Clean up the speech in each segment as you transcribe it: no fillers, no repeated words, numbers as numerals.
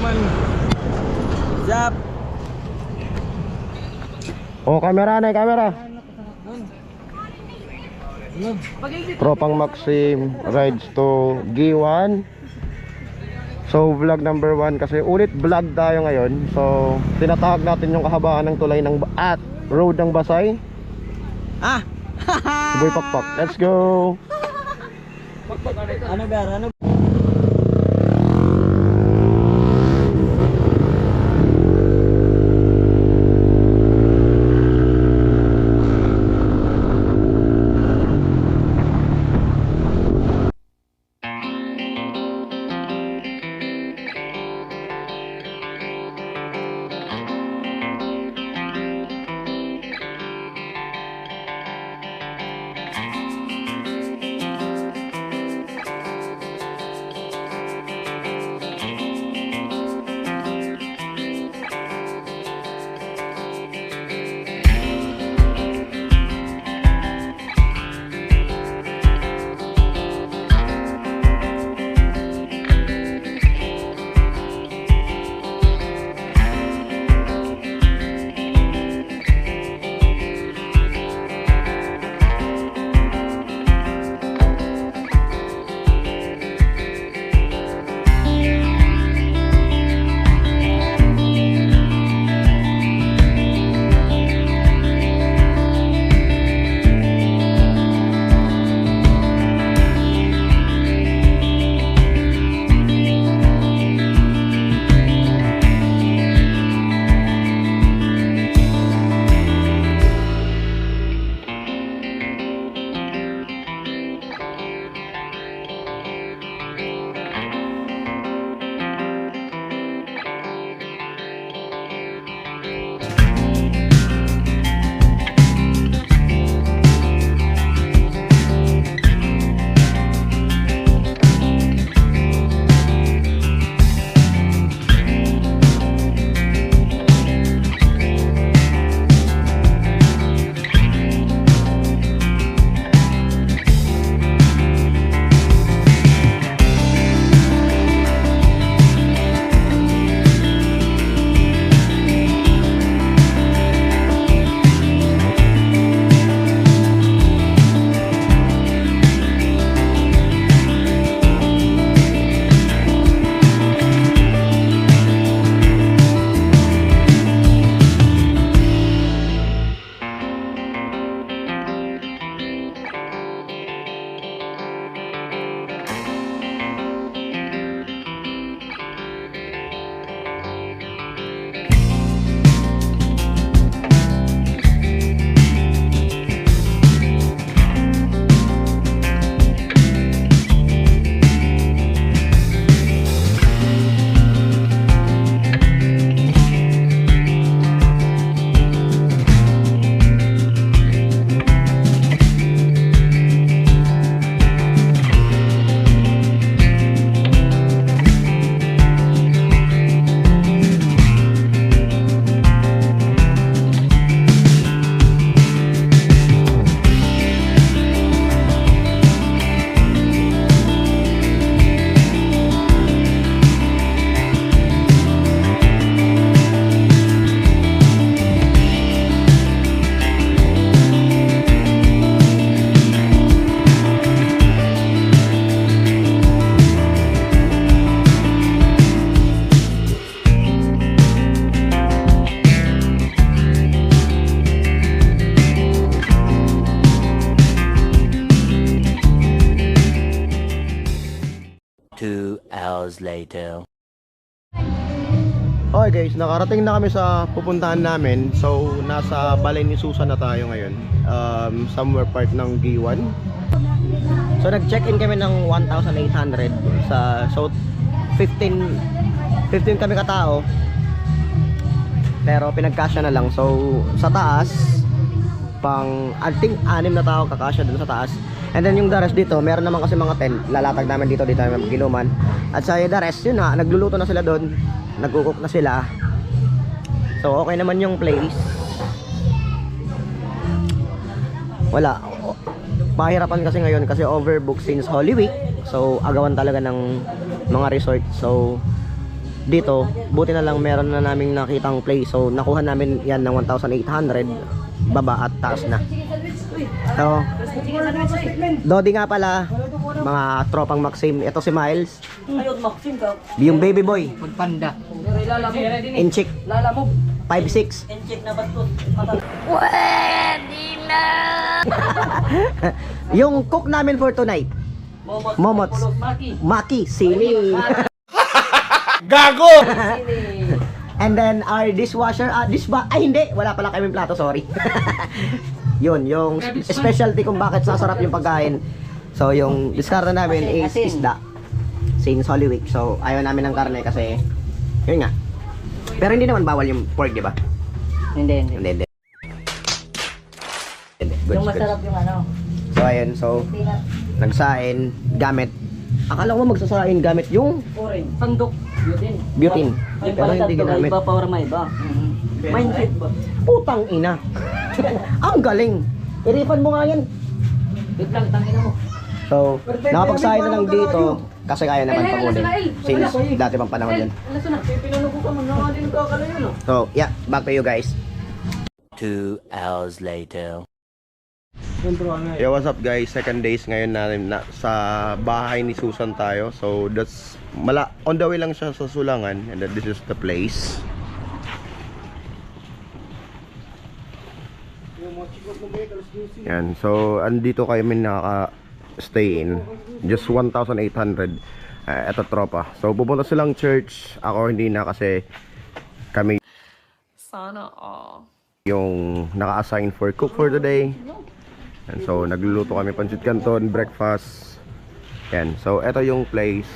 man. Zap. Oh, camera na, camera. Tropang Maxim rides to G1. So vlog number 1 kasi ulit vlog tayo ngayon. So tinatahak natin yung kahabaan ng tulay ng at road ng Basay. Ah. Boy Pakpak. Let's go. Ano gar? Ano? Hours later. Okay guys, nakarating na kami sa pupuntahan namin. So, nasa Balay ni Susan na tayo ngayon. Somewhere part ng G1. So, nag-check-in kami ng 1,800 sa, so 15 kami katao. Pero pinagkasya na lang. So, sa taas, I think 6 na tao kakasya dun sa taas. And then yung the rest dito, meron naman kasi mga tent. Lalatag namin dito namin ginuman. At sa the rest, yun na, nagluluto na sila doon. Nagkukok na sila. So okay naman yung place. Wala, pahirapan kasi ngayon kasi overbook since Holy Week. So agawan talaga ng mga resort. So dito, buti na lang meron na naming nakitang place. So nakuha namin yan ng 1,800 baba at taas na. So, Dodi nga pala, mga tropang Maxim. Ito si Miles, yung baby boy, Panda. inchik, Lalamog. 5'6". Incheck na bastos. Yung cook namin for tonight, Momots. Maki. Maki, sili. Gago! And then our dishwasher, ay hindi, wala pala kaming plato, sorry. Yun, yung specialty kung bakit sasarap yung pagkain. So yung diskarta namin is isda. Since Holy Week. So ayaw namin ng karne kasi yun nga. Pero hindi naman bawal yung pork, di ba? Hindi. Hindi. Good, Yung masarap yung ano. So ayun, so nagsain gamit. Akala ko magsasain gamit yung Orange. Sandok. Yun din. butane. Pero hindi ginamit. Iba power may iba. Mindset ba? Putang ina. Ang galing. I-refund mo nga yan. Wait lang, tangina mo. So, nakapagsahin na lang dito kasi kaya naman pagulin. Since dati pang panahon yun. Alas na. Pinanong ko ka mo. Nakadin ka kalayo no. So, yeah, back to you guys. 2 hours later. Yo, what's up guys? Second days ngayon natin sa bahay ni Susan tayo. So that's on the way lang siya sa Sulangan, and then this is the place. Yan. So andito kami nakaka-stay in. Just 1,800. Eto tropa. So pupunta silang church. Ako hindi na kasi kami Sana all. yung naka-assign for cook for today. And so nagluluto kami pancit canton, breakfast. Yan. So eto yung place.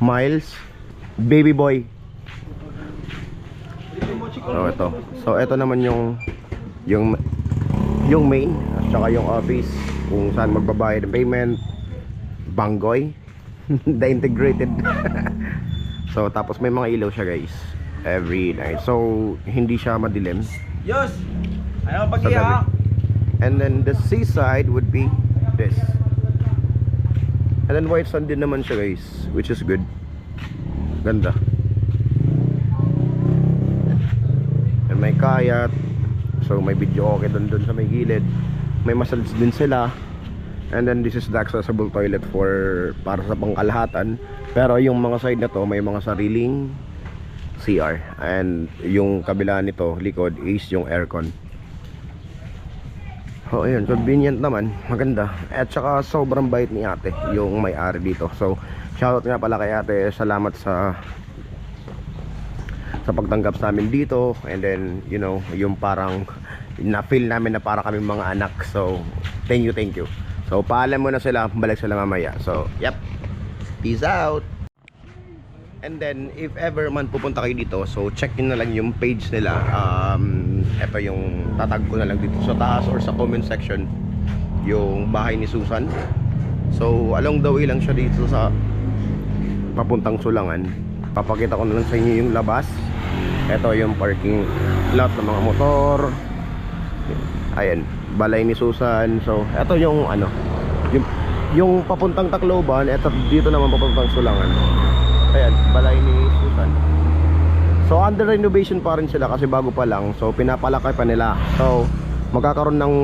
Miles, baby boy. So ito. So ito naman yung main at saka yung office kung saan magbabayad ng payment. Banggoy. The integrated. So tapos may mga ilaw siya guys every night. So hindi siya madilim. Yos! Ayaw Sa gabi. And then the seaside would be this. And then white sand din naman siya guys, which is good. Ganda. And may kayat. So may video okay dun sa may gilid. May massage din sila. And then this is the accessible toilet para sa pangkalahatan. Pero yung mga side na to may mga sariling CR. And yung kabila nito, likod, is yung aircon. Oh, ayun, convenient naman, maganda. At saka sobrang bait ni ate, yung may-ari dito. So, shoutout nga pala kay ate, salamat sa pagtanggap sa amin dito. And then, you know, yung parang na-feel namin na para kaming mga anak. So, thank you. So, paalam mo na sila, balik sila mamaya. So, yep, peace out. And then, if ever man pupunta kayo dito, so check nyo na lang yung page nila. Ito yung tatag ko na lang dito sa taas or sa comment section, yung bahay ni Susan. So, along the way lang siya dito sa papuntang Sulangan. Papakita ko na lang sa inyo yung labas. Ito yung parking lot ng mga motor. Ayan, balay ni Susan. So, ito yung yung papuntang Tacloban. Ito dito naman papuntang Sulangan. Ayan, balay ni Susan. So under renovation pa rin sila kasi bago pa lang. So pinapalaki pa nila. So magkakaroon ng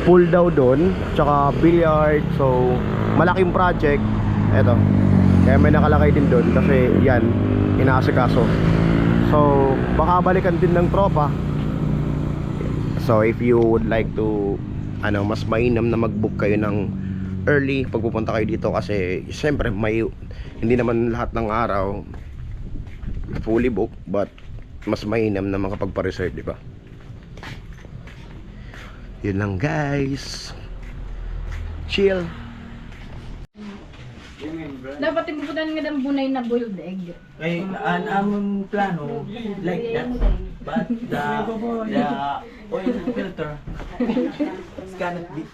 pool daw doon, tsaka billiard. So malaking project. Eto. Kaya may nakalakay din doon kasi yan, inaasikaso. So baka balikan din ng tropa. So if you would like to mas mainam na mag-book kayo ng early pagpupunta kayo dito kasi siyempre hindi naman lahat ng araw fully booked, but mas mainam na makapagpa-reserve, di ba? Yun lang guys, chill. Dapat ipuputan nga ng bunay na boiled egg. Ay, ang plano, like that. But the oil filter cannot be.